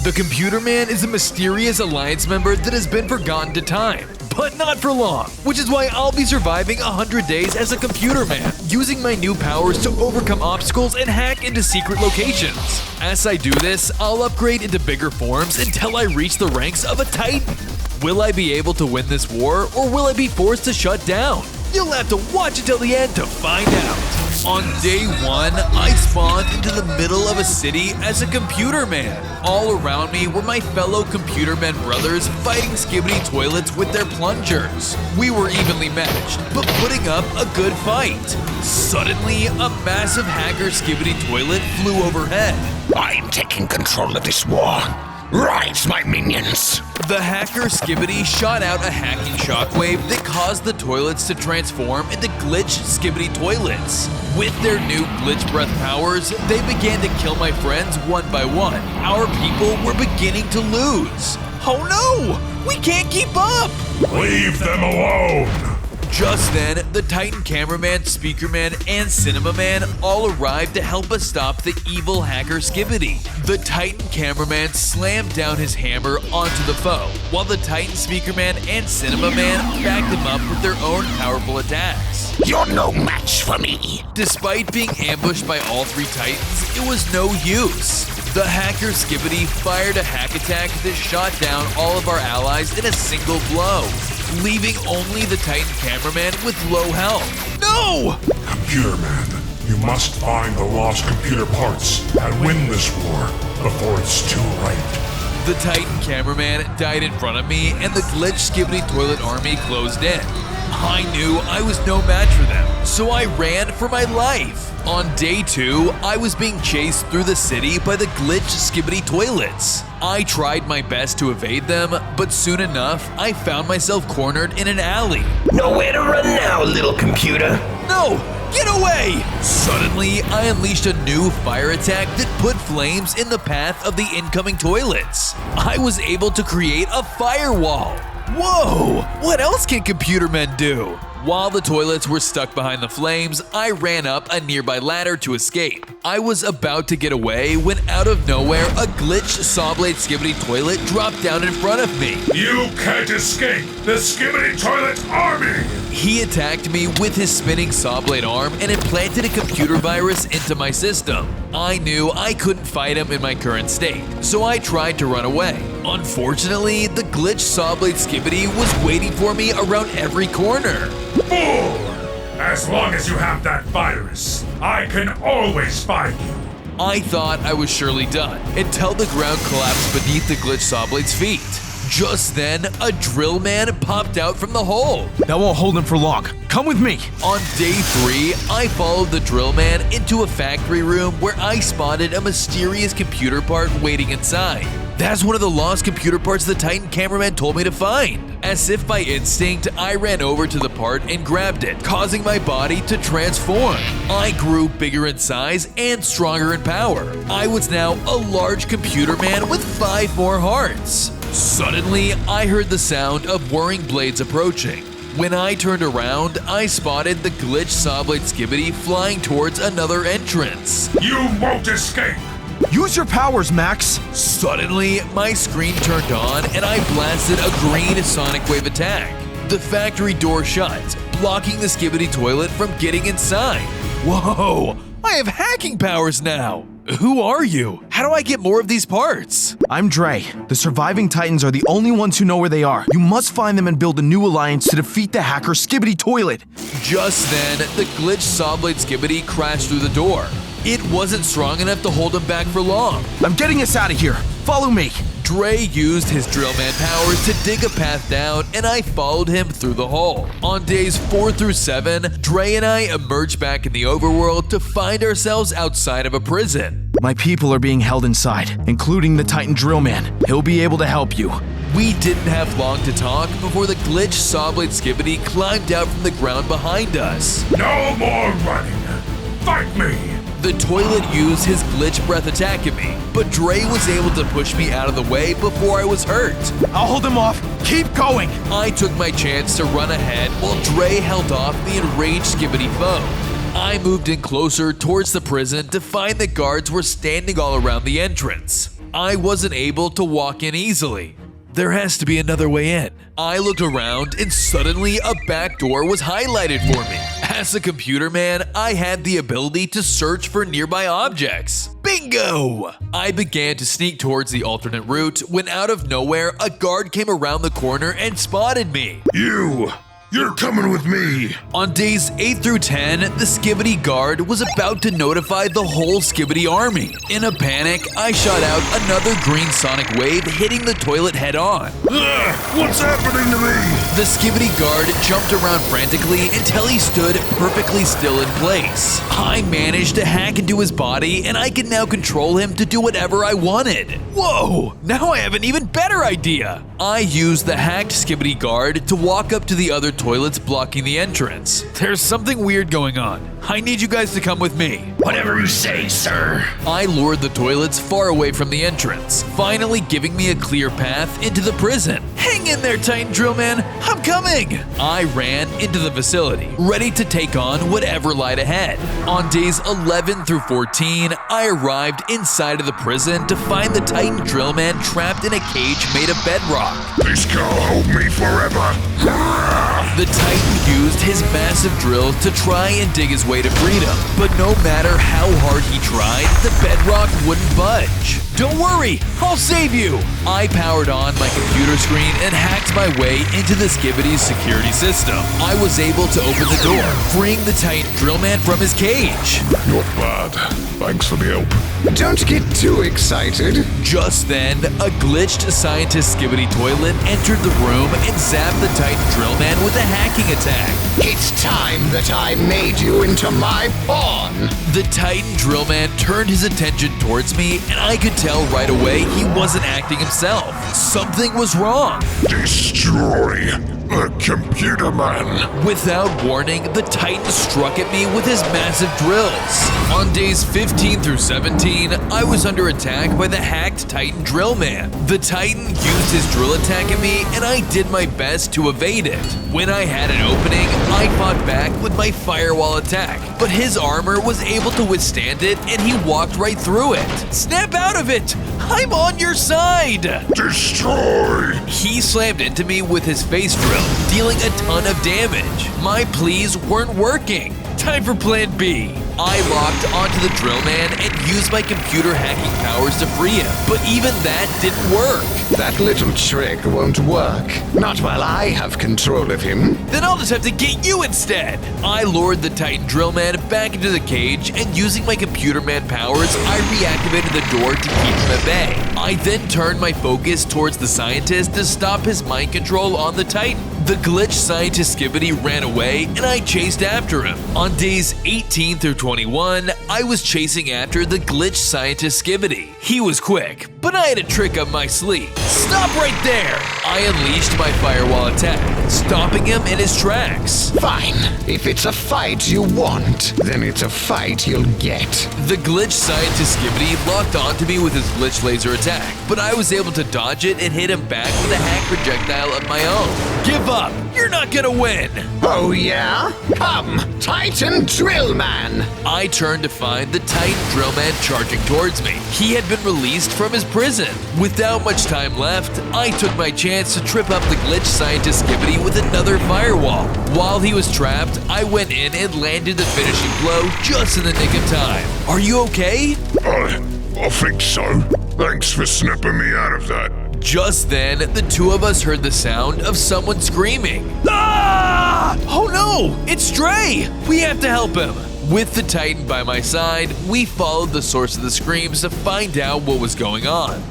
The Computerman is a mysterious Alliance member that has been forgotten to time. But not for long, which is why I'll be surviving 100 days as a Computerman, using my new powers to overcome obstacles and hack into secret locations. As I do this, I'll upgrade into bigger forms until I reach the ranks of a Titan. Will I be able to win this war, or will I be forced to shut down? You'll have to watch until the end to find out. On day 1, I spawned into the middle of a city as a Computerman. All around me were my fellow Computerman brothers fighting skibbity toilets with their plungers. We were evenly matched, but putting up a good fight. Suddenly, a massive hacker skibbity toilet flew overhead. I'm taking control of this war. Rise, my minions! The hacker Skibbity shot out a hacking shockwave that caused the toilets to transform into glitch Skibbity toilets. With their new glitch breath powers, they began to kill my friends one by one. Our people were beginning to lose. Oh no! We can't keep up! Leave them alone! Just then, the Titan Cameraman, Speakerman, and Cinemaman all arrived to help us stop the evil hacker Skibbity. The Titan Cameraman slammed down his hammer onto the foe, while the Titan Speakerman and Cinemaman backed him up with their own powerful attacks. You're no match for me! Despite being ambushed by all 3 Titans, it was no use. The hacker Skibbity fired a hack attack that shot down all of our allies in a single blow, leaving only the Titan Cameraman with low health. No! Computerman, you must find the lost computer parts and win this war before it's too late. The Titan Cameraman died in front of me, and the glitch Skibbity Toilet army closed in. I knew I was no match for them, so I ran for my life. On day 2, I was being chased through the city by the glitch Skibbity Toilets. I tried my best to evade them, but soon enough, I found myself cornered in an alley. Nowhere to run now, little computer. No! Get away! Suddenly, I unleashed a new fire attack that put flames in the path of the incoming toilets. I was able to create a firewall. Whoa! What else can Computermen do? While the toilets were stuck behind the flames, I ran up a nearby ladder to escape. I was about to get away when out of nowhere, a glitched Sawblade Skibbity toilet dropped down in front of me. You can't escape the Skibbity Toilet Army! He attacked me with his spinning Sawblade arm and implanted a computer virus into my system. I knew I couldn't fight him in my current state, so I tried to run away. Unfortunately, the glitched Sawblade Skibbity was waiting for me around every corner. Fool! As long as you have that virus, I can always find you. I thought I was surely done until the ground collapsed beneath the glitched Sawblade's feet. Just then, a drill man popped out from the hole. That won't hold him for long. Come with me. On day 3, I followed the drill man into a factory room where I spotted a mysterious computer part waiting inside. That's one of the lost computer parts the Titan Cameraman told me to find. As if by instinct, I ran over to the part and grabbed it, causing my body to transform. I grew bigger in size and stronger in power. I was now a large computer man with 5 more hearts. Suddenly, I heard the sound of whirring blades approaching. When I turned around, I spotted the glitched Sawblade Skibbity flying towards another entrance. You won't escape! Use your powers, Max. Suddenly, my screen turned on and I blasted a green sonic wave attack. The factory door shut, blocking the Skibbity toilet from getting inside. Whoa! I have hacking powers now! Who are you? How do I get more of these parts? I'm Dre. The surviving Titans are the only ones who know where they are. You must find them and build a new alliance to defeat the hacker Skibbity Toilet. Just then, the glitched Sawblade Skibbity crashed through the door. It wasn't strong enough to hold him back for long. I'm getting us out of here. Follow me. Dre used his Drillman powers to dig a path down, and I followed him through the hole. On days 4 through 7, Dre and I emerged back in the overworld to find ourselves outside of a prison. My people are being held inside, including the Titan Drillman. He'll be able to help you. We didn't have long to talk before the glitched Sawblade Skibbity climbed out from the ground behind us. No more running! Fight me! The toilet used his glitch breath attack at me, but Dre was able to push me out of the way before I was hurt. I'll hold him off. Keep going. I took my chance to run ahead while Dre held off the enraged Skibbity foe. I moved in closer towards the prison to find the guards were standing all around the entrance. I wasn't able to walk in easily. There has to be another way in. I looked around and suddenly a back door was highlighted for me. As a computer man, I had the ability to search for nearby objects. Bingo! I began to sneak towards the alternate route when out of nowhere a guard came around the corner and spotted me. You're coming with me. On days 8 through 10, the Skibidi guard was about to notify the whole Skibidi army. In a panic, I shot out another green sonic wave, hitting the toilet head on. What's happening to me? The Skibidi guard jumped around frantically until he stood perfectly still in place. I managed to hack into his body, and I can now control him to do whatever I wanted. Whoa! Now I have an even better idea! I used the hacked Skibidi guard to walk up to the other toilets blocking the entrance. There's something weird going on. I need you guys to come with me. Whatever you say, sir. I lured the toilets far away from the entrance, finally giving me a clear path into the prison. Hang in there, Titan Drillman. I'm coming! I ran into the facility, ready to take on whatever lied ahead. On days 11 through 14, I arrived inside of the prison to find the Titan Drillman trapped in a cage made of bedrock. This can't hold me forever. The Titan used his massive drill to try and dig his way to freedom, but no matter how hard he tried, the bedrock wouldn't budge. Don't worry, I'll save you! I powered on my computer screen and hacked my way into the Skibidi's security system. I was able to open the door, freeing the Titan Drillman from his cage. Not bad. Thanks for the help. Don't get too excited. Just then, a glitched scientist Skibidi toilet entered the room and zapped the Titan Drillman with a hacking attack. It's time that I made you into my pawn. The Titan Drillman turned his attention towards me, and I could tell right away he wasn't acting himself. Something was wrong. Destroy the Computerman. Without warning, the Titan struck at me with his massive drills. On days 15 through 17, I was under attack by the hacked Titan Drillman. The Titan used his drill attack at me, and I did my best to evade it. When I had an opening, I fought back with my firewall attack, but his armor was able to withstand it, and he walked right through it. Snap out of it! I'm on your side! Destroy. He slammed into me with his face drill, dealing a ton of damage. My pleas weren't working. Time for plan B. I locked onto the Drillman and used my computer hacking powers to free him, but even that didn't work. That little trick won't work. Not while I have control of him. Then I'll just have to get you instead. I lured the Titan Drillman back into the cage, and using my Computerman powers, I reactivated the door to keep him at bay. I then turned my focus towards the scientist to stop his mind control on the Titan. The glitched scientist Skibidi ran away, and I chased after him. On days 18 through 21, I was chasing after the glitched scientist Skibidi. He was quick, but I had a trick up my sleeve. Stop right there! I unleashed my firewall attack, stopping him in his tracks. Fine. If it's a fight you want, then it's a fight you'll get. The glitched scientist Skibidi locked onto me with his glitch laser attack, but I was able to dodge it and hit him back with a hack projectile of my own. Give up! You're not gonna win! Oh yeah? Come, Titan Drillman! I turned to find the Titan Drillman charging towards me. He had been released from his prison. Without much time left, I took my chance to trip up the glitched scientist Skibidi with another firewall. While he was trapped, I went in and landed the finishing blow just in the nick of time. Are you okay? I think so. Thanks for snipping me out of that. Just then, the two of us heard the sound of someone screaming. Ah! Oh no! It's Dre! We have to help him! With the Titan by my side, we followed the source of the screams to find out what was going on.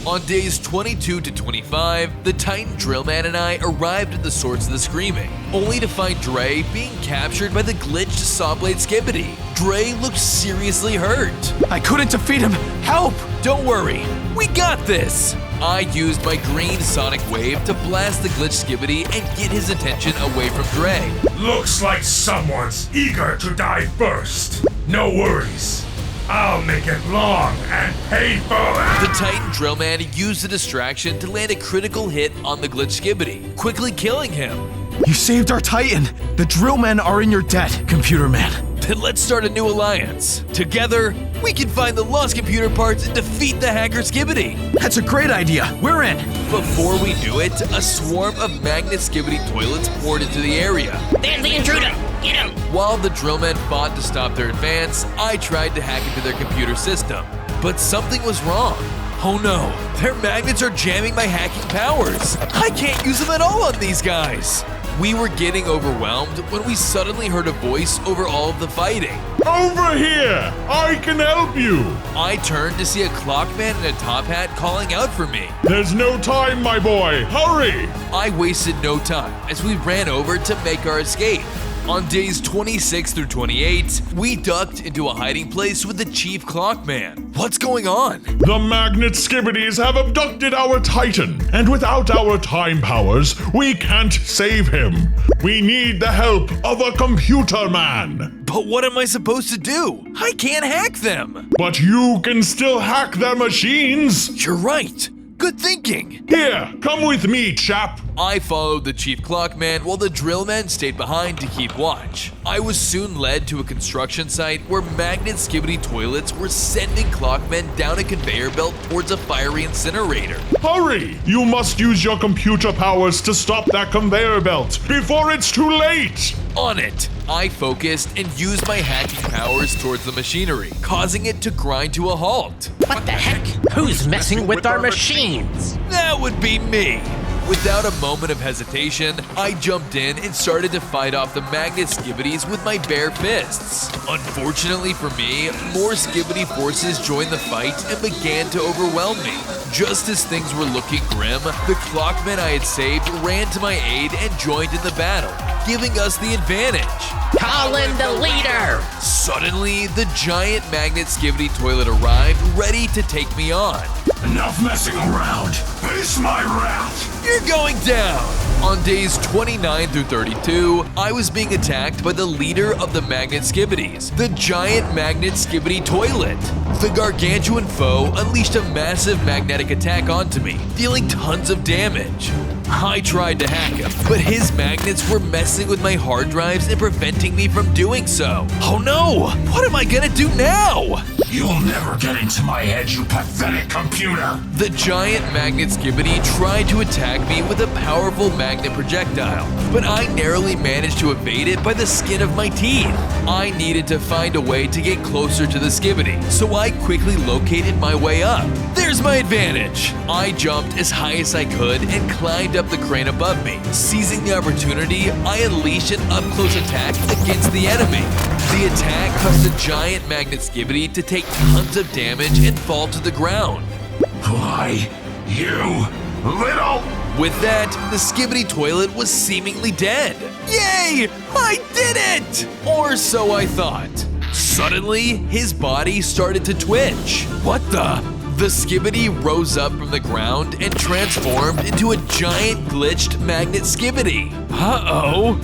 On days 22 to 25, the Titan Drillman and I arrived at the source of the screaming, only to find Dre being captured by the glitched Sawblade Skibidi. Dre looked seriously hurt. I couldn't defeat him. Help! Don't worry, we got this! I used my green sonic wave to blast the glitched Skibidi and get his attention away from Dre. Looks like someone's eager to die first. No worries. I'll make it long and painful. The Titan Drillman used the distraction to land a critical hit on the glitched Skibidi, quickly killing him. You saved our Titan. The Drillmen are in your debt, Computerman. Then let's start a new alliance. Together, we can find the lost computer parts and defeat the hacker Skibidi. That's a great idea. We're in. Before we knew it, a swarm of magnet Skibidi toilets poured into the area. There's the intruder! Get him! While the drillmen fought to stop their advance, I tried to hack into their computer system. But something was wrong. Oh no, their magnets are jamming my hacking powers. I can't use them at all on these guys. We were getting overwhelmed when we suddenly heard a voice over all of the fighting. Over here! I can help you! I turned to see a clockman in a top hat calling out for me. There's no time, my boy! Hurry! I wasted no time as we ran over to make our escape. On days 26 through 28, we ducked into a hiding place with the chief clockman. What's going on? The magnet Skibidis have abducted our Titan, and without our time powers, we can't save him. We need the help of a Computerman. But what am I supposed to do? I can't hack them. But you can still hack their machines. You're right. Good thinking. Here, come with me, chap. I followed the chief clockman while the drillmen stayed behind to keep watch. I was soon led to a construction site where magnet Skibidi toilets were sending clockmen down a conveyor belt towards a fiery incinerator. Hurry! You must use your computer powers to stop that conveyor belt before it's too late! On it! I focused and used my hacking powers towards the machinery, causing it to grind to a halt. What the heck? Who's messing with our machines? That would be me! Without a moment of hesitation, I jumped in and started to fight off the magnet Skibidis with my bare fists. Unfortunately for me, more Skibidi forces joined the fight and began to overwhelm me. Just as things were looking grim, the clockman I had saved ran to my aid and joined in the battle, giving us the advantage. Call in the leader! Suddenly, the giant magnet Skibidi toilet arrived, ready to take me on. Enough messing around. Face my wrath. You're going down! On days 29 through 32, I was being attacked by the leader of the magnet Skibidis, the giant magnet Skibidi toilet. The gargantuan foe unleashed a massive magnetic attack onto me, dealing tons of damage. I tried to hack him, but his magnets were messing with my hard drives and preventing me from doing so. Oh no! What am I gonna do now? You'll never get into my head, you pathetic computer. The giant magnet Skibidi tried to attack me with a powerful magnet projectile, but I narrowly managed to evade it by the skin of my teeth. I needed to find a way to get closer to the Skibidi, so I quickly located my way up. There's my advantage! I jumped as high as I could and climbed up the crane above me. Seizing the opportunity, I unleashed an up-close attack against the enemy. The attack caused the giant magnet Skibidi to take tons of damage and fall to the ground. Why, you little... With that, the Skibidi toilet was seemingly dead. Yay! I did it! Or so I thought. Suddenly, his body started to twitch. What the? The Skibidi rose up from the ground and transformed into a giant glitched magnet Skibidi. Uh-oh.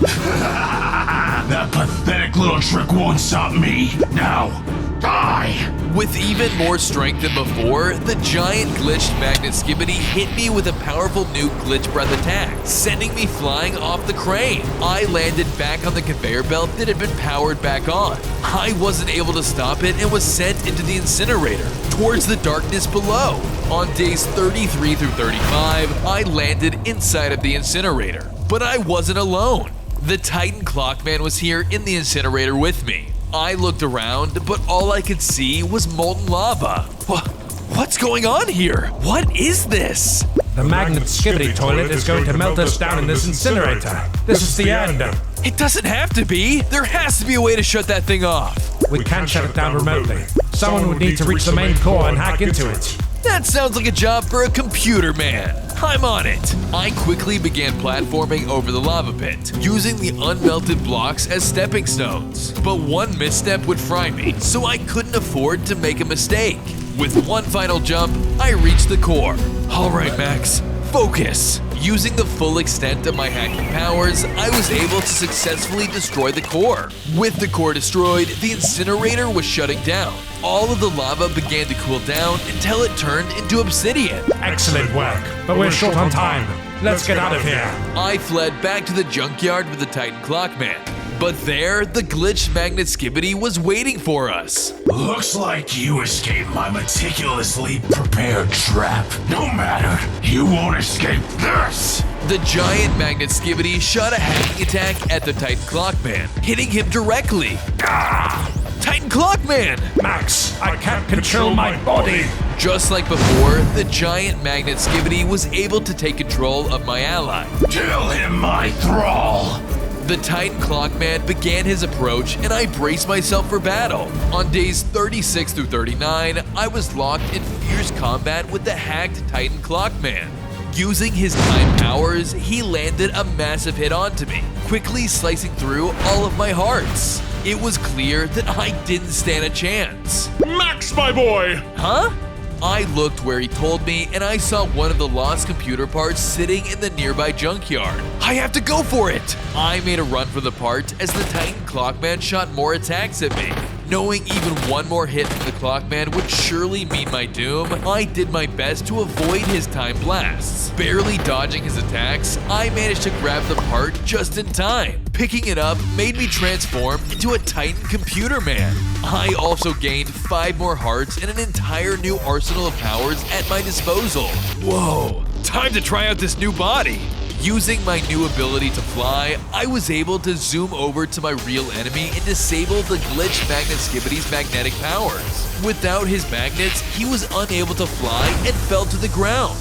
That pathetic little trick won't stop me. Now, die! With even more strength than before, the giant glitched magnet Skibidi hit me with a powerful new glitch breath attack, sending me flying off the crane. I landed back on the conveyor belt that had been powered back on. I wasn't able to stop it and was sent into the incinerator, towards the darkness below. On days 33 through 35, I landed inside of the incinerator. But I wasn't alone. The Titan Clockman was here in the incinerator with me. I looked around, but all I could see was molten lava. What's going on here? What is this? The magnet Skibidi toilet is going to melt us down in this incinerator. This is the end. It doesn't have to be. There has to be a way to shut that thing off. We can't shut it down remotely. Someone would need to reach the main core and hack into it. That sounds like a job for a Computerman. I'm on it. I quickly began platforming over the lava pit, using the unmelted blocks as stepping stones. But one misstep would fry me, so I couldn't afford to make a mistake. With one final jump, I reached the core. All right, Max, focus. Using the full extent of my hacking powers, I was able to successfully destroy the core. With the core destroyed, the incinerator was shutting down. All of the lava began to cool down until it turned into obsidian. Excellent work, but we're short on time. Let's get out of here. I fled back to the junkyard with the Titan Clockman. But there, the glitched magnet Skibbity was waiting for us. Looks like you escaped my meticulously prepared trap. No matter, you won't escape this! The giant magnet Skibbity shot a hacking attack at the Titan Clockman, hitting him directly. Titan Clockman! Max, I can't control my body. Just like before, the giant magnet Skibbity was able to take control of my ally. Kill him, my thrall! The Titan Clockman began his approach, and I braced myself for battle. On days 36 through 39, I was locked in fierce combat with the hacked Titan Clockman. Using his time powers, he landed a massive hit onto me, quickly slicing through all of my hearts. It was clear that I didn't stand a chance. Max, my boy! Huh? I looked where he told me, and I saw one of the lost computer parts sitting in the nearby junkyard. I have to go for it! I made a run for the part as the Titan Clockman shot more attacks at me. Knowing even one more hit from the Clockman would surely mean my doom, I did my best to avoid his time blasts. Barely dodging his attacks, I managed to grab the part just in time. Picking it up made me transform into a Titan Computerman. I also gained 5 more hearts and an entire new arsenal of powers at my disposal. Whoa, time to try out this new body. Using my new ability to fly, I was able to zoom over to my real enemy and disable the glitched magnet Skibbity's magnetic powers. Without his magnets, he was unable to fly and fell to the ground.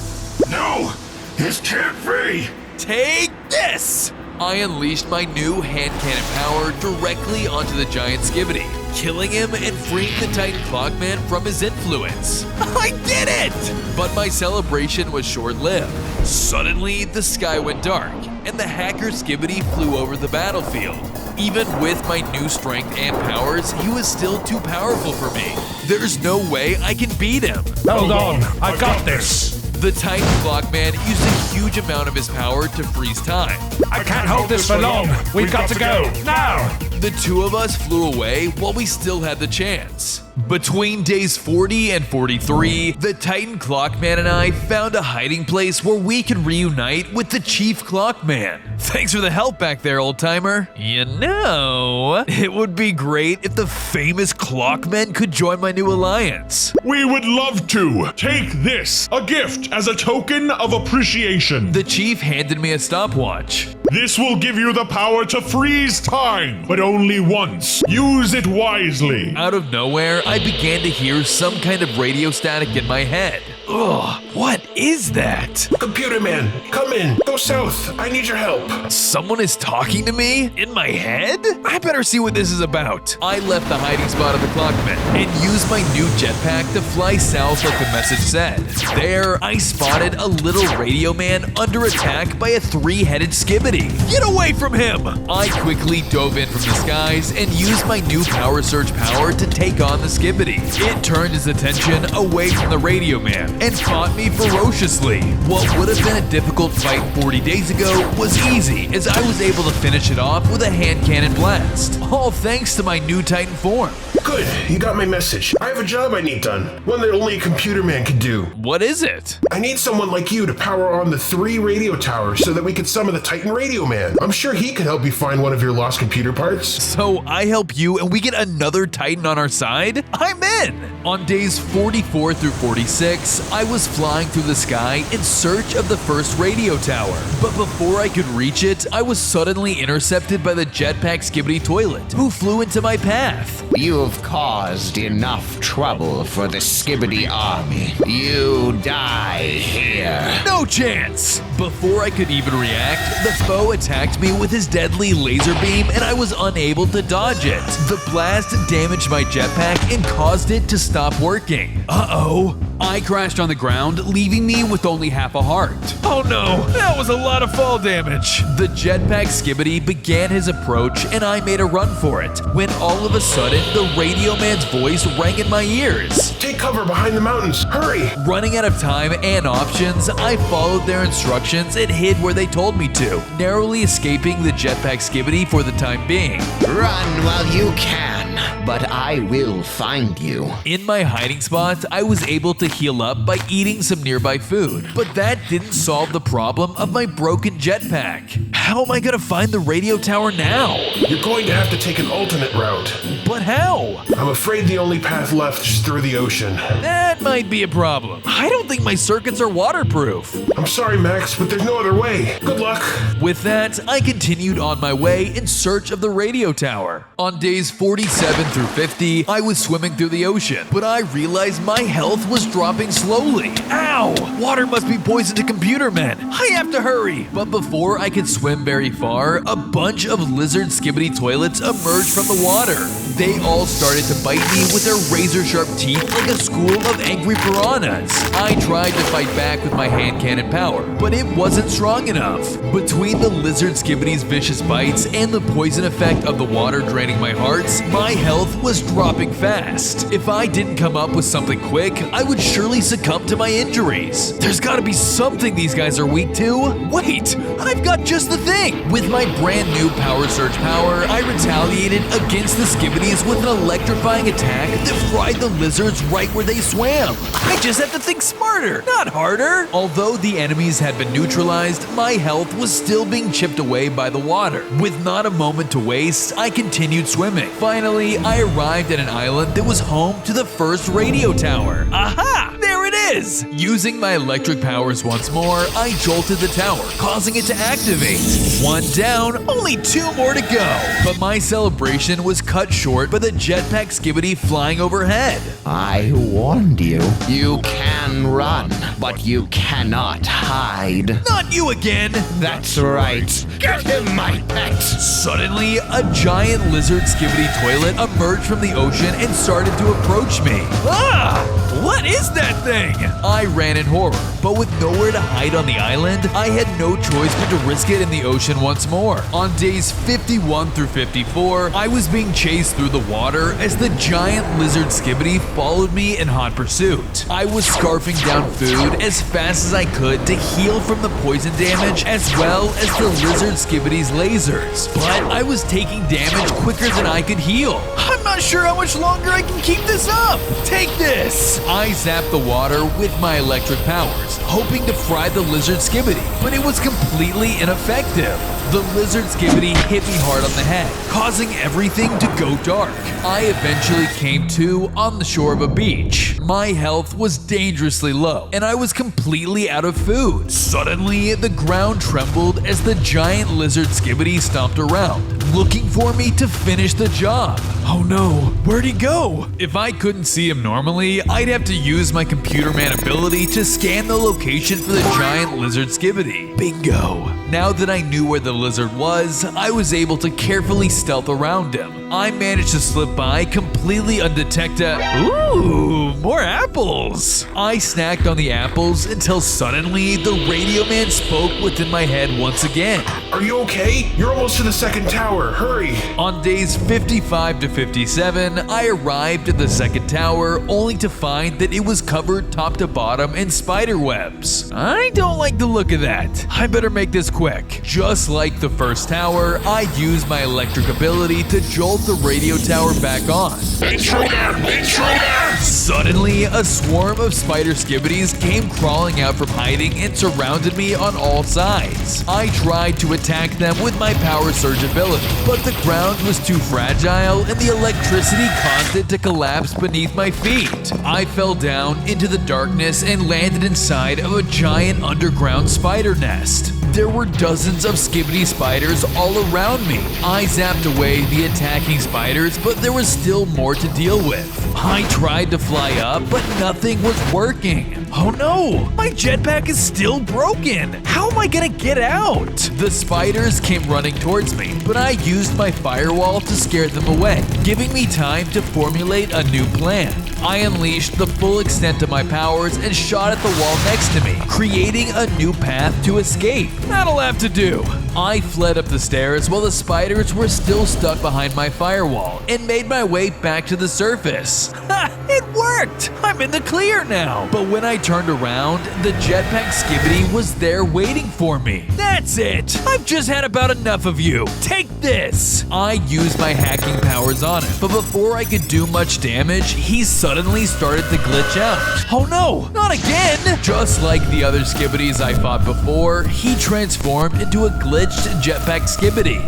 No! This can't be! Take this! I unleashed my new hand cannon power directly onto the giant Skibbity, killing him and freeing the Titan Clockman from his influence. I did it! But my celebration was short-lived. Suddenly, the sky went dark, and the hacker Skibbity flew over the battlefield. Even with my new strength and powers, he was still too powerful for me. There's no way I can beat him. Hold on, I got this. The Titan Clockman used a huge amount of his power to freeze time. I can't hold this for long. We've got to go, now! The two of us flew away while we still had the chance. Between days 40 and 43, the Titan Clockman and I found a hiding place where we could reunite with the Chief Clockman. Thanks for the help back there, old-timer. You know, it would be great if the famous Clockmen could join my new alliance. We would love to. Take this, a gift as a token of appreciation. The Chief handed me a stopwatch. This will give you the power to freeze time, but only once. Use it wisely. Out of nowhere, I began to hear some kind of radio static in my head. Ugh, what is that? Computerman, come in. Go south. I need your help. Someone is talking to me? In my head? I better see what this is about. I left the hiding spot of the Clockman and used my new jetpack to fly south like the message said. There, I spotted a little Radioman under attack by a 3-headed Skibbity. Get away from him! I quickly dove in from the skies and used my new power surge power to take on the Skibbity. It turned his attention away from the Radioman and fought me ferociously. What would have been a difficult fight 40 days ago was easy, as I was able to finish it off with a hand cannon blast. All thanks to my new Titan form. Good, you got my message. I have a job I need done, one that only a Computerman can do. What is it? I need someone like you to power on the 3 radio towers so that we can summon the Titan Radioman. I'm sure he can help you find one of your lost computer parts. So I help you and we get another Titan on our side? I'm in! On days 44 through 46, I was flying through the sky in search of the first radio tower. But before I could reach it, I was suddenly intercepted by the jetpack Skibbity Toilet, who flew into my path. You've caused enough trouble for the Skibbity army. You die here. No chance! Before I could even react, the foe attacked me with his deadly laser beam and I was unable to dodge it. The blast damaged my jetpack and caused it to stop working. Uh-oh. I crashed on the ground, leaving me with only half a heart. Oh no, that was a lot of fall damage. The jetpack Skibbity began his approach and I made a run for it, when all of a sudden the Radioman's voice rang in my ears. Take cover behind the mountains. Hurry! Running out of time and options, I followed their instructions and hid where they told me to, narrowly escaping the jetpack Skibbity for the time being. Run while you can, but I will find you. In my hiding spot, I was able to heal up by eating some nearby food, but that didn't solve the problem of my broken jetpack. How am I gonna find the radio tower now? You're going to have to take an alternate route. But how? I'm afraid the only path left is through the ocean. That might be a problem. I don't think my circuits are waterproof. I'm sorry, Max, but there's no other way. Good luck. With that, I continued on my way in search of the radio tower. On days 47 through 50, I was swimming through the ocean, but I realized my health was dropping slowly. Ow! Water must be poison to Computerman. I have to hurry. But before I could swim very far, a bunch of lizard skibbity toilets emerged from the water. They all started to bite me with their razor-sharp teeth like a school of angry piranhas. I tried to fight back with my hand cannon power, but it wasn't strong enough. Between the lizard skibbity's vicious bites and the poison effect of the water draining my hearts, my health was dropping fast. If I didn't come up with something quick, I would surely succumb to my injuries. There's gotta be something these guys are weak to. Wait, I've got just the thing! With my brand new Power Surge power, I retaliated against the skibbities with an electrifying attack that fried the lizards right where they swam. I just had to think smarter, not harder. Although the enemies had been neutralized, my health was still being chipped away by the water. With not a moment to waste, I continued swimming. Finally, I arrived at an island that was home to the first radio tower. Aha! There it is! Using my electric powers once more, I jolted the tower, causing it to activate. One down, only 2 more to go. But my celebration was cut short by the jetpack skibbity flying overhead. I warned you. You can run, but you cannot hide. Not you again! That's right. Get him, my pet! Suddenly, a giant lizard skibbity toilet emerged from the ocean and started to approach me. Ah! What is that thing? I ran in horror, but with nowhere to hide on the island, I had no choice but to risk it in the ocean once more. On days 51 through 54, I was being chased through the water as the giant lizard skibbity followed me in hot pursuit. I was scarfing down food as fast as I could to heal from the poison damage as well as the lizard skibbity's lasers. But I was taking damage quicker than I could heal. I'm not sure how much longer I can keep this up. Take this! I zapped the water with my electric powers, hoping to fry the lizard skibbity, but it was completely ineffective. The lizard skibbity hit me hard on the head, causing everything to go dark. I eventually came to on the shore of a beach. My health was dangerously low, and I was completely out of food. Suddenly, the ground trembled as the giant lizard skibbity stomped around, looking for me to finish the job. Oh no, where'd he go? If I couldn't see him normally, I'd have to use my Computerman ability to scan the location for the giant lizard skibbity. Bingo! Now that I knew where the lizard was, I was able to carefully stealth around him. I managed to slip by completely undetected. Ooh, more apples! I snacked on the apples until suddenly the Radioman spoke within my head once again. Are you okay? You're almost to the second tower. Hurry! On days 55 to 57, I arrived at the second tower only to find that it was covered top to bottom in spider webs. I don't like the look of that. I better make this quick. Just like the first tower, I used my electric ability to jolt the radio tower back on. Intruder! Intruder! Suddenly, a swarm of spider skibbities came crawling out from hiding and surrounded me on all sides. I tried to attack them with my power surge ability, but the ground was too fragile and the electricity caused it to collapse beneath my feet. I fell down into the darkness and landed inside of a giant underground spider nest. There were dozens of skibbity spiders all around me. I zapped away the attacking spiders, but there was still more to deal with. I tried to fly up, but nothing was working. Oh no, my jetpack is still broken. How am I gonna get out? The spiders came running towards me, but I used my firewall to scare them away, giving me time to formulate a new plan. I unleashed the full extent of my powers and shot at the wall next to me, creating a new path to escape. That'll have to do. I fled up the stairs while the spiders were still stuck behind my firewall and made my way back to the surface. Ha! It worked! I'm in the clear now! But when I turned around, the jetpack Skibidi was there waiting for me. That's it! I've just had about enough of you! Take this! I used my hacking powers on him, but before I could do much damage, he suddenly started to glitch out. Oh no! Not again! Just like the other Skibidis I fought before, he transformed into a glitched jetpack Skibidi.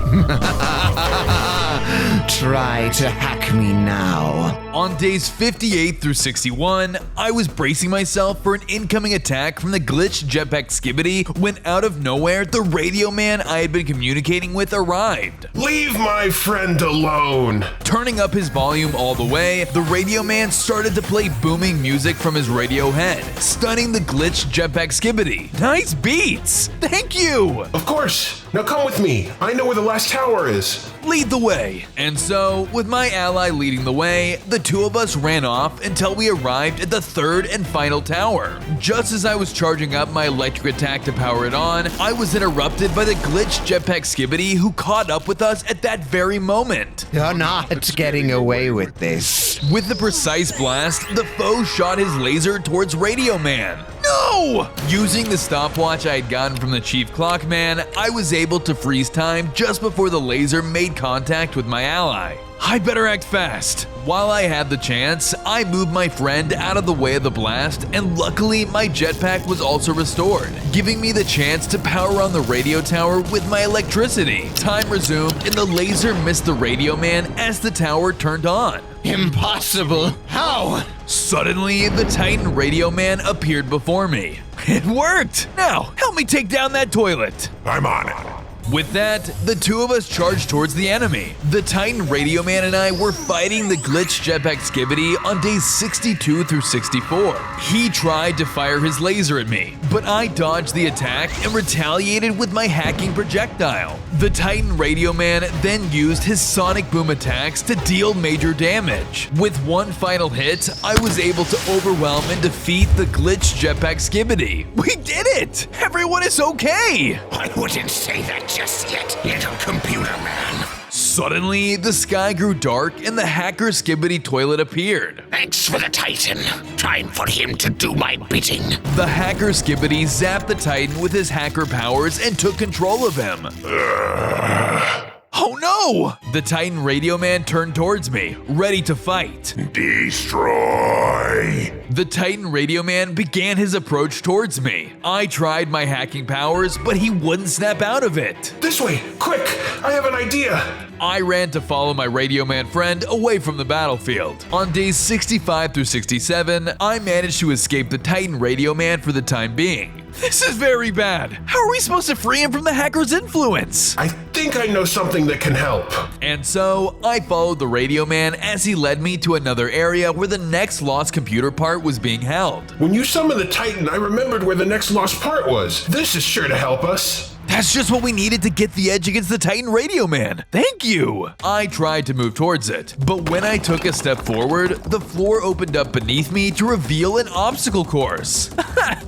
Try to hack me now. On days 58 through 61, I was bracing myself for an incoming attack from the glitched jetpack Skibidi when out of nowhere, the Radioman I had been communicating with arrived. Leave my friend alone! Turning up his volume all the way, the Radioman started to play booming music from his radio head, stunning the glitched jetpack Skibidi. Nice beats! Thank you! Of course! Now come with me. I know where the last tower is. Lead the way. And so, with my ally leading the way, the two of us ran off until we arrived at the third and final tower. Just as I was charging up my electric attack to power it on, I was interrupted by the glitched jetpack Skibidi who caught up with us at that very moment. You're not getting away with this. With the precise blast, the foe shot his laser towards Radioman. No! Using the stopwatch I had gotten from the Chief Clockman, I was able to freeze time just before the laser made contact with my ally. I better act fast. While I had the chance, I moved my friend out of the way of the blast, and luckily my jetpack was also restored, giving me the chance to power on the radio tower with my electricity. Time resumed, and the laser missed the Radioman as the tower turned on. Impossible. How? Suddenly, the Titan Radioman appeared before me. It worked! Now, help me take down that toilet. I'm on it. With that, the two of us charged towards the enemy. The Titan Radioman and I were fighting the glitched jetpack Skibidi on days 62 through 64. He tried to fire his laser at me, but I dodged the attack and retaliated with my hacking projectile. The Titan Radioman then used his sonic boom attacks to deal major damage. With one final hit, I was able to overwhelm and defeat the glitched jetpack Skibidi. We did it! Everyone is okay! I wouldn't say that just yet, little Computerman. Suddenly, the sky grew dark and the hacker Skibidi toilet appeared. Thanks for the Titan. Time for him to do my bidding. The hacker Skibidi zapped the Titan with his hacker powers and took control of him. Oh no! The Titan Radioman turned towards me, ready to fight. Destroy! The Titan Radioman began his approach towards me. I tried my hacking powers, but he wouldn't snap out of it. This way! Quick! I have an idea! I ran to follow my Radioman friend away from the battlefield. On days 65 through 67, I managed to escape the Titan Radioman for the time being. This is very bad. How are we supposed to free him from the hacker's influence? I think I know something that can help. And so, I followed the Radioman as he led me to another area where the next lost computer part was being held. When you summoned the Titan, I remembered where the next lost part was. This is sure to help us. That's just what we needed to get the edge against the Titan Radioman. Thank you! I tried to move towards it, but when I took a step forward, the floor opened up beneath me to reveal an obstacle course.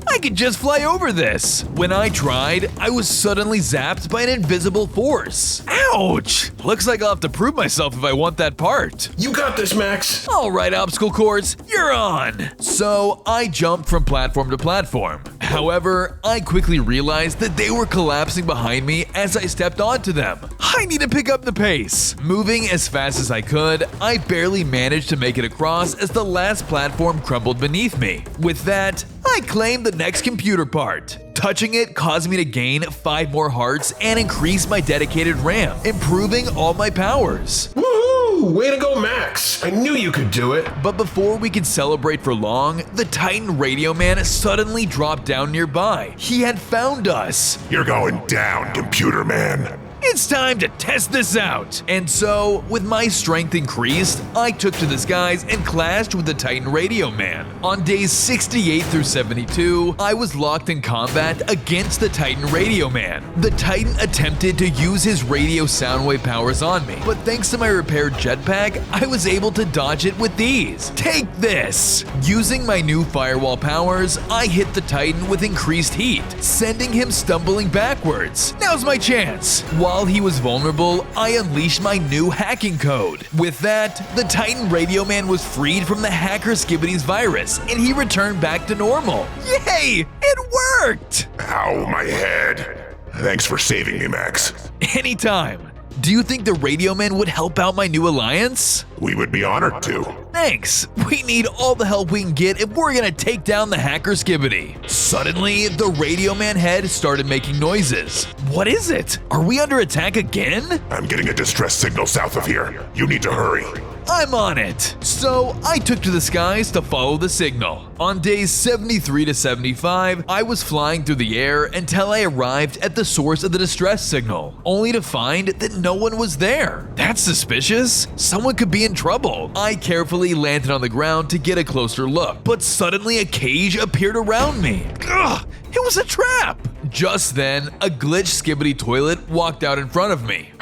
I could just fly over this. When I tried, I was suddenly zapped by an invisible force. Ouch! Looks like I'll have to prove myself if I want that part. You got this, Max. All right, obstacle course, you're on! So, I jumped from platform to platform. However, I quickly realized that they were collapsing behind me as I stepped onto them. I need to pick up the pace. Moving as fast as I could, I barely managed to make it across as the last platform crumbled beneath me. With that, I claimed the next computer part. Touching it caused me to gain 5 more hearts and increase my dedicated RAM, improving all my powers. Woohoo! Way to go, Max. I knew you could do it. But before we could celebrate for long, the Titan Radioman suddenly dropped down nearby. He had found us. You're going down, Computerman. It's time to test this out! And so, with my strength increased, I took to the skies and clashed with the Titan Radioman. On days 68 through 72, I was locked in combat against the Titan Radioman. The Titan attempted to use his radio soundwave powers on me, but thanks to my repaired jetpack, I was able to dodge it with ease. Take this! Using my new firewall powers, I hit the Titan with increased heat, sending him stumbling backwards. Now's my chance! While he was vulnerable, I unleashed my new hacking code. With that, the Titan Radioman was freed from the hacker Skibbity's virus, and he returned back to normal. Yay! It worked! Ow, my head. Thanks for saving me, Max. Anytime. Do you think the Radioman would help out my new alliance? We would be honored to. Thanks! We need all the help we can get if we're gonna take down the hacker Skibbity. Suddenly, the Radioman head started making noises. What is it? Are we under attack again? I'm getting a distress signal south of here. You need to hurry. I'm on it! So, I took to the skies to follow the signal. On days 73 to 75, I was flying through the air until I arrived at the source of the distress signal, only to find that no one was there. That's suspicious. Someone could be in trouble. I carefully landed on the ground to get a closer look, but suddenly a cage appeared around me. Ugh! It was a trap! Just then, a glitched Skibbity toilet walked out in front of me.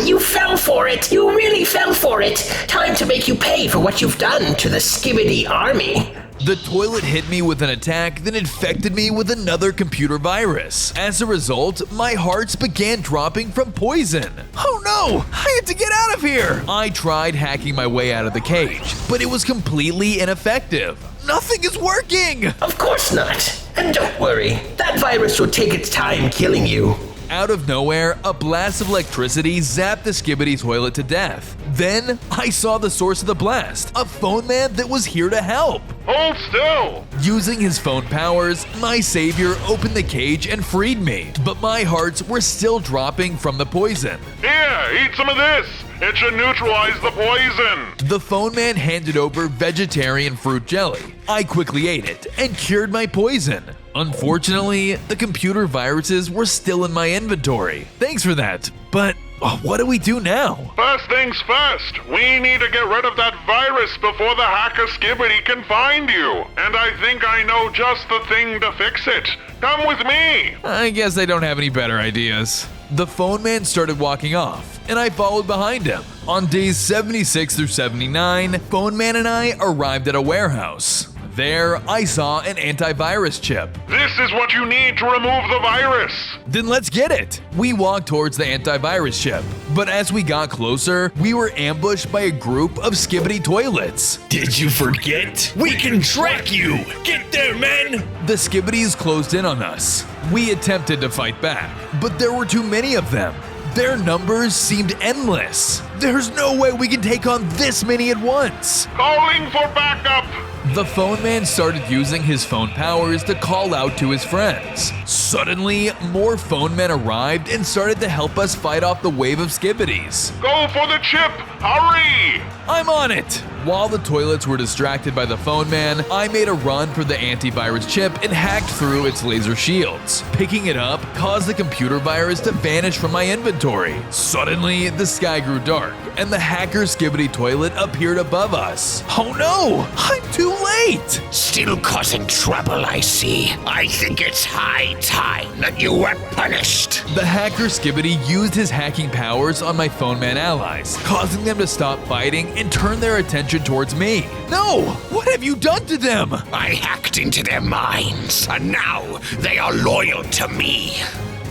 You fell for it. You really fell for it. Time to make you pay for what you've done to the Skibbity army. The toilet hit me with an attack that infected me with another computer virus. As a result, my hearts began dropping from poison. Oh no! I had to get out of here! I tried hacking my way out of the cage, but it was completely ineffective. Nothing is working! Of course not. And don't worry, that virus will take its time killing you. Out of nowhere, a blast of electricity zapped the Skibbity toilet to death. Then, I saw the source of the blast, a phone man that was here to help. Hold still! Using his phone powers, my savior opened the cage and freed me, but my hearts were still dropping from the poison. Here, eat some of this. It should neutralize the poison. The phone man handed over vegetarian fruit jelly. I quickly ate it and cured my poison. Unfortunately, the computer viruses were still in my inventory. Thanks for that, but what do we do now? First things first, we need to get rid of that virus before the hacker Skibbity can find you. And I think I know just the thing to fix it. Come with me. I guess I don't have any better ideas. The phone man started walking off, and I followed behind him. On days 76 through 79, Phone Man and I arrived at a warehouse. There, I saw an antivirus chip. This is what you need to remove the virus. Then let's get it! We walked towards the antivirus chip, but as we got closer, we were ambushed by a group of Skibbity toilets. Did you forget? We can track you! Get there, men! The Skibbities closed in on us. We attempted to fight back, but there were too many of them. Their numbers seemed endless. There's no way we can take on this many at once. Calling for backup! The phone man started using his phone powers to call out to his friends. Suddenly, more phone men arrived and started to help us fight off the wave of Skibbities. Go for the chip! Hurry! I'm on it! While the toilets were distracted by the phone man, I made a run for the antivirus chip and hacked through its laser shields. Picking it up caused the computer virus to vanish from my inventory. Suddenly, the sky grew dark, and the hacker Skibbity toilet appeared above us. Oh no! I'm too late! Still causing trouble, I see. I think it's high time that you were punished. The hacker Skibbity used his hacking powers on my phone man allies, causing them to stop fighting and turn their attention towards me. No! What have you done to them? I hacked into their minds, and now they are loyal to me.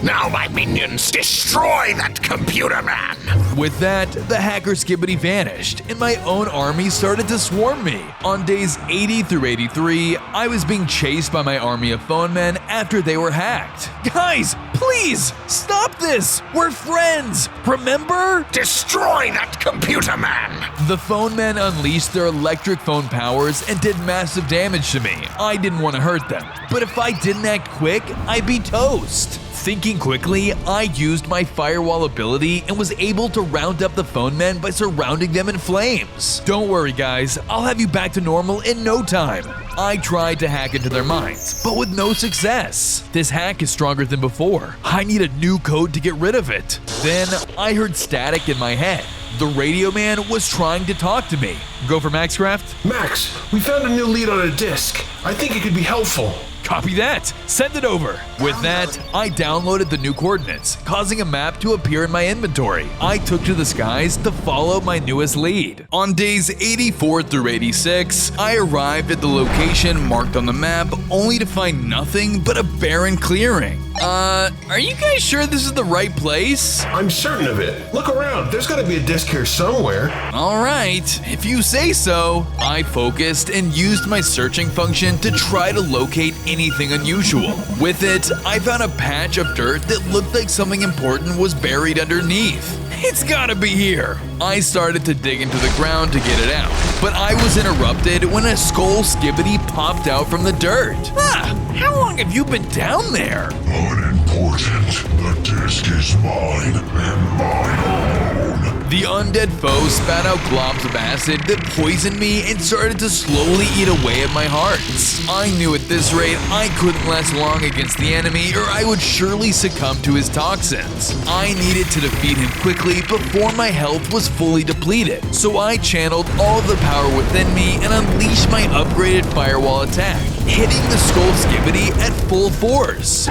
Now, my minions, destroy that Computerman! With that, the hacker Skibbity vanished, and my own army started to swarm me. On days 80 through 83, I was being chased by my army of phone men after they were hacked. Guys, please, stop this! We're friends, remember? Destroy that Computerman! The phone men unleashed their electric phone powers and did massive damage to me. I didn't want to hurt them, but if I didn't act quick, I'd be toast. Thinking quickly, I used my firewall ability and was able to round up the phone men by surrounding them in flames. Don't worry guys, I'll have you back to normal in no time. I tried to hack into their minds, but with no success. This hack is stronger than before. I need a new code to get rid of it. Then I heard static in my head. The Radioman was trying to talk to me. Go for Maxcraft? Max, we found a new lead on a disk. I think it could be helpful. Copy that. Send it over. With that, I downloaded the new coordinates, causing a map to appear in my inventory. I took to the skies to follow my newest lead. On days 84 through 86, I arrived at the location marked on the map only to find nothing but a barren clearing. Are you guys sure this is the right place? I'm certain of it. Look around. There's got to be a disk here somewhere. Alright, if you say so. I focused and used my searching function to try to locate anything unusual. With it, I found a patch of dirt that looked like something important was buried underneath. It's gotta be here. I started to dig into the ground to get it out, but I was interrupted when a skull skibbity popped out from the dirt. How long have you been down there? Unimportant. The disk is mine and mine own. The undead foe spat out globs of acid that poisoned me and started to slowly eat away at my hearts. I knew at this rate I couldn't last long against the enemy or I would surely succumb to his toxins. I needed to defeat him quickly before my health was fully depleted, so I channeled all of the power within me and unleashed my upgraded firewall attack, hitting the skull skibbity at full force.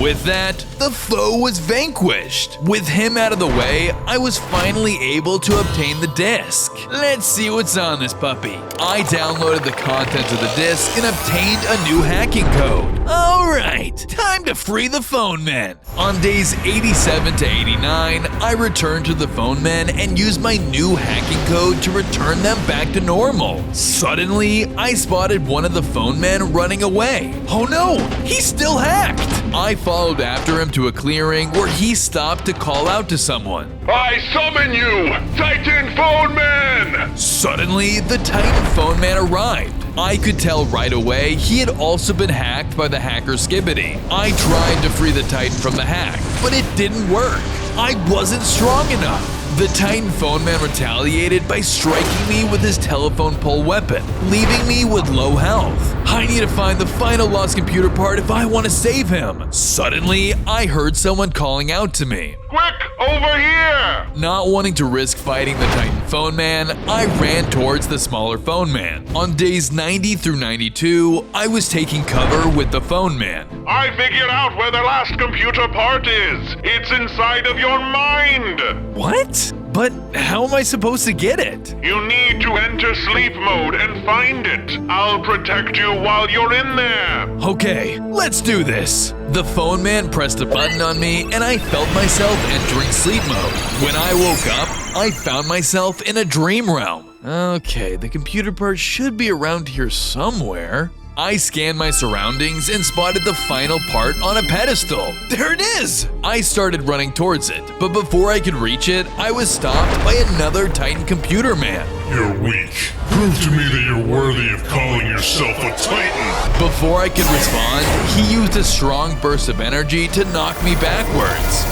With that, the foe was vanquished. With him out of the way, I was finally able to obtain the disc. Let's see what's on this puppy. I downloaded the contents of the disc and obtained a new hacking code. Alright, time to free the phone men. On days 87 to 89, I returned to the phone men and used my new hacking code to return them back to normal. Suddenly, I spotted one of the phone men running away. Oh no, he's still hacked! I followed after him to a clearing where he stopped to call out to someone. I summon you, Titan Phone Man! Suddenly, the Titan phone man arrived. I could tell right away he had also been hacked by the hacker Skibbity. I tried to free the Titan from the hack, but it didn't work. I wasn't strong enough. The Titan phone man retaliated by striking me with his telephone pole weapon, leaving me with low health. I need to find the final lost computer part if I want to save him. Suddenly, I heard someone calling out to me. Quick, over here! Not wanting to risk fighting the Titan phone man, I ran towards the smaller phone man. On days 90 through 92, I was taking cover with the phone man. I figured out where the last computer part is. It's inside of your mind. What? But how am I supposed to get it? You need to enter sleep mode and find it. I'll protect you while you're in there. Okay, let's do this. The phone man pressed a button on me and I felt myself entering sleep mode. When I woke up, I found myself in a dream realm. Okay, the computer part should be around here somewhere. I scanned my surroundings and spotted the final part on a pedestal. There it is! I started running towards it, but before I could reach it, I was stopped by another Titan computer man. You're weak. Prove to me that you're worthy of calling yourself a Titan. Before I could respond, he used a strong burst of energy to knock me backwards.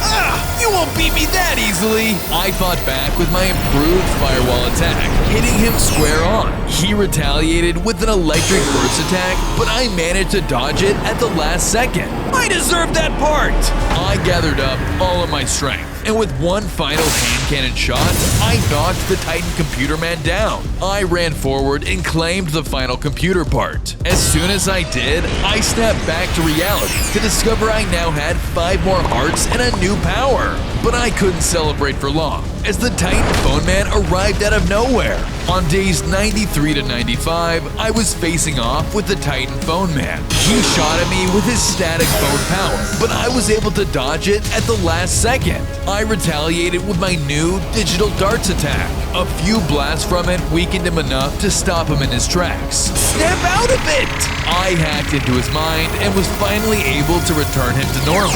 You won't beat me that easily! I fought back with my improved firewall attack, hitting him square on. He retaliated with an electric burst attack, but I managed to dodge it at the last second. I deserve that part! I gathered up all of my strength, and with one final hand cannon shot, I knocked the Titan computer man down. I ran forward and claimed the final computer part. As soon as I did, I snapped back to reality to discover I now had 5 more hearts and a new power. But I couldn't celebrate for long, as the Titan phone man arrived out of nowhere. On days 93 to 95, I was facing off with the Titan phone man. He shot at me with his static phone power, but I was able to dodge it at the last second. I retaliated with my new digital darts attack. A few blasts from it weakened him enough to stop him in his tracks. Snap out of it! I hacked into his mind and was finally able to return him to normal.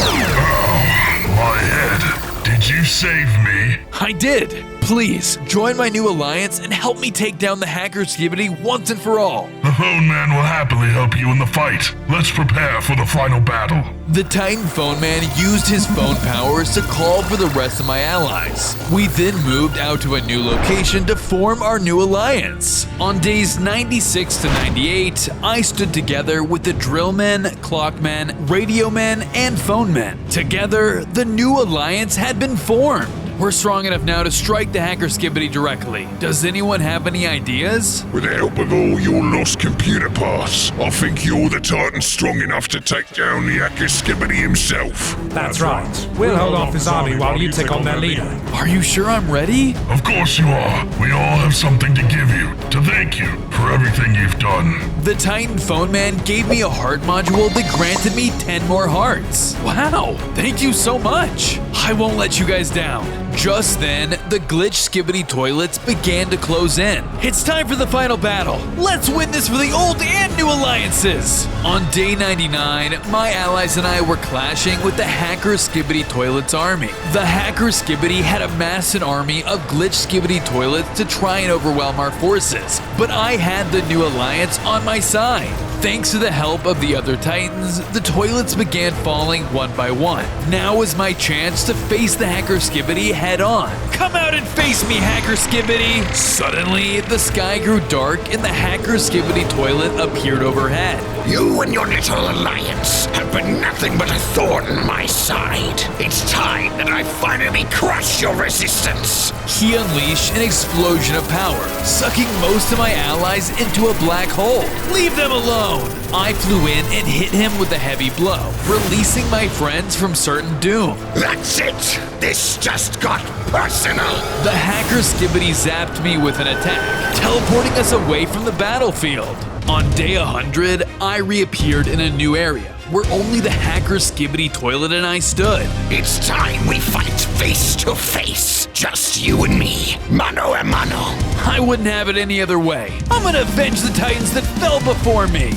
My head. Did Did you save me? I did. Please, join my new alliance and help me take down the hacker Skibbity once and for all. The phone man will happily help you in the fight. Let's prepare for the final battle. The Titan Phone Man used his phone powers to call for the rest of my allies. We then moved out to a new location to form our new alliance. On days 96 to 98, I stood together with the Drillmen, Clockmen, Radioman, and Phone Men. Together, the new alliance had been formed. We're strong enough now to strike the hacker Skibbity directly. Does anyone have any ideas? With the help of all your lost computer parts, I think you're the Titan strong enough to take down the hacker Skibbity himself. That's right. We'll hold off his army while you take on their leader. Are you sure I'm ready? Of course you are. We all have something to give you, to thank you for everything you've done. The Titan Phone Man gave me a heart module that granted me 10 more hearts. Wow, thank you so much. I won't let you guys down. Just then, the glitch Skibbity toilets began to close in. It's time for the final battle. Let's win this for the old and new alliances. On day 99, my allies and I were clashing with the hacker Skibbity toilets army. The hacker Skibbity had amassed an army of glitch Skibbity toilets to try and overwhelm our forces, but I had the new alliance on my side. Thanks to the help of the other Titans, the toilets began falling one by one. Now was my chance to face the hacker Skibbity head on. Come out and face me, hacker Skibbity! Suddenly, the sky grew dark and the hacker Skibbity toilet appeared overhead. You and your little alliance have been nothing but a thorn in my side. It's time that I finally crush your resistance. He unleashed an explosion of power, sucking most of my allies into a black hole. Leave them alone! I flew in and hit him with a heavy blow, releasing my friends from certain doom. That's it! This just got personal! The hacker Skibbity zapped me with an attack, teleporting us away from the battlefield. On day 100, I reappeared in a new area, where only the hacker Skibbity toilet and I stood. It's time we fight face to face. Just you and me, mano a mano. I wouldn't have it any other way. I'm gonna avenge the Titans that fell before me.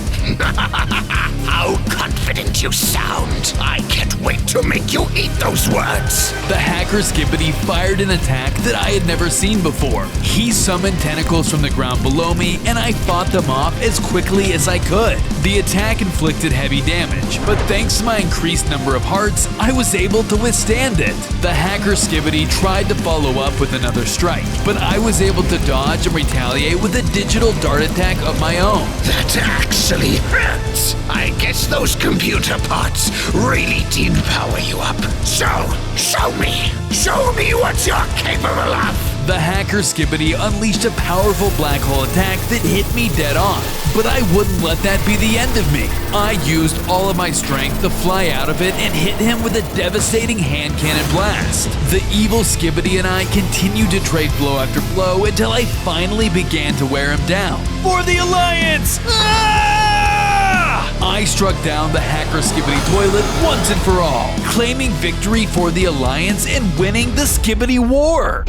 How confident you sound. I can't wait to make you eat those words. The hacker Skibbity fired an attack that I had never seen before. He summoned tentacles from the ground below me, and I fought them off as quickly as I could. The attack inflicted heavy damage, but thanks to my increased number of hearts, I was able to withstand it. The hacker Skibbity tried to follow up with another strike, but I was able to dodge and retaliate with a digital dart attack of my own. That actually hurts. I guess those computer parts really did power you up. So, show me what you're capable of. The hacker Skibbity unleashed a powerful black hole attack that hit me dead on, but I wouldn't let that be the end of me. I used all of my strength to fly out of it and hit him with a devastating hand cannon blast. The evil Skibbity and I continued to trade blow after blow until I finally began to wear him down. For the Alliance! I struck down the hacker Skibbity toilet once and for all, claiming victory for the Alliance and winning the Skibbity War.